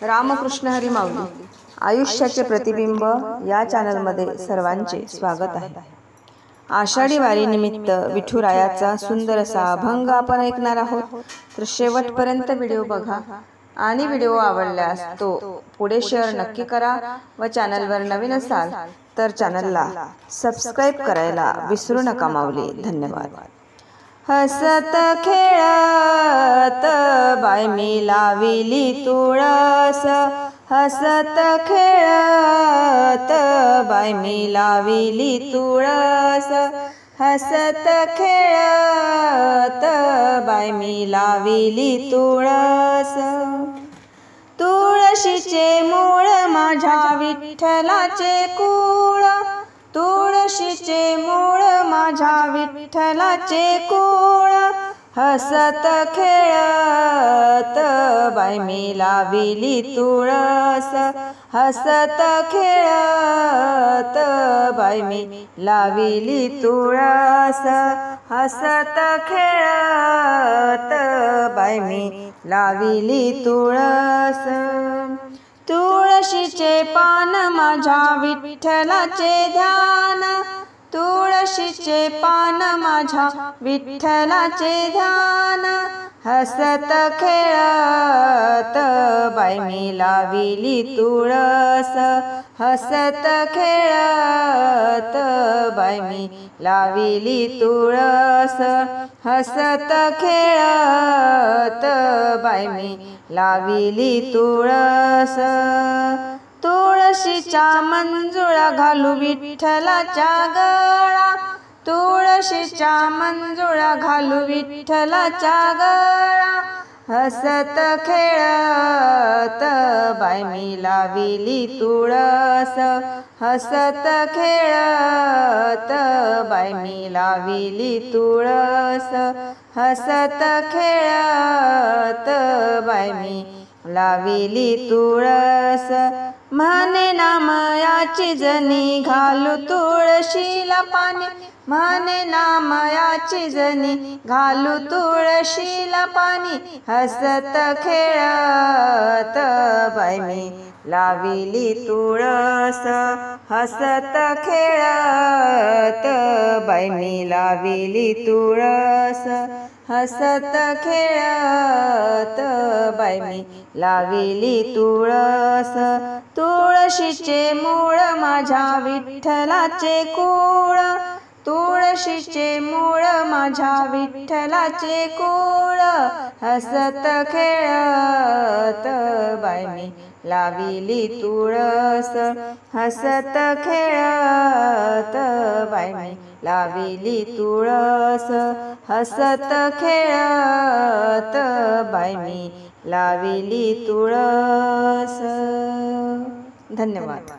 रामकृष्ण हरी माऊली आयुष्याचे प्रतिबिंब या चॅनलमध्ये सर्वांचे स्वागत आहे। आषाढी वारी निमित्त विठुरायाचा सुंदर असा अभंग आपण ऐकणार आहोत। तर शेवटपर्यंत व्हिडिओ बघा आणि व्हिडिओ आवडल्यास तो पुढे शेअर नक्की करा व चॅनलवर नवीन असाल तर चॅनलला सबस्क्राइब करायला विसरू नका माऊली। धन्यवाद। हसत खेळत बाय मी लाविली तुळस, हसत खेळत बाय मी लाविली तुळस, हसत खेळत बाय मी लाविली तुळस। तुळशीचे मूळ माझ्या विठ्ठलाचे कुळ, तुळशीचे मूळ माझ्या विठ्ठलाचे कुळ, हसत खेळत बाय मी लाविली तुळस, हसत खेळत बाय मी लाविली तुळस, हसत खेळत बाय मी लाविली तुळस। तुळशीचे पान माझ्या विठ्ठलाचे ध्यान, तुळशीचे पान माझ्या विठ्ठलाचे ध्यान, हसत खेळत बाय मी लाविली तुळस, हसत खेळत बाय मी लाविली तुळस, हसत खेळत बाय मी लाविली तुळस। तुळशीचा मंजुळा घालू विठ्ठलाच्या गळा, तुळशीचा मंजुळा घालू विठ्ठलाच्या गळा, हसत खेळत बाय मी लाविली तुळस, हसत खेळत बाय मी लाविली तुळस, हसत खेळत बाय मी लाविली तुळस। म्हणे नामयाची जनी घालू तुळशीला पाणी, म्हणे नामयाची जनी घालू तुळशीला पाणी, हसत खेळत बाय मी लाविली तुळस, हसत खेळत बाय मी लाविली तुळस, हसत खेळत बाय मी लाविली तुळस। तुळशीचे मूळ माझ्या विठ्ठलाचे कुळ, तुळशीचे मूळ माझ्या विठ्ठलाचे कुळ, हसत खेळत बाय मी लाविली तुळस, हसत खेळत बाय मी लाविली तुळस, हसत खेळत बाय मी लाविली तुळस। धन्यवाद।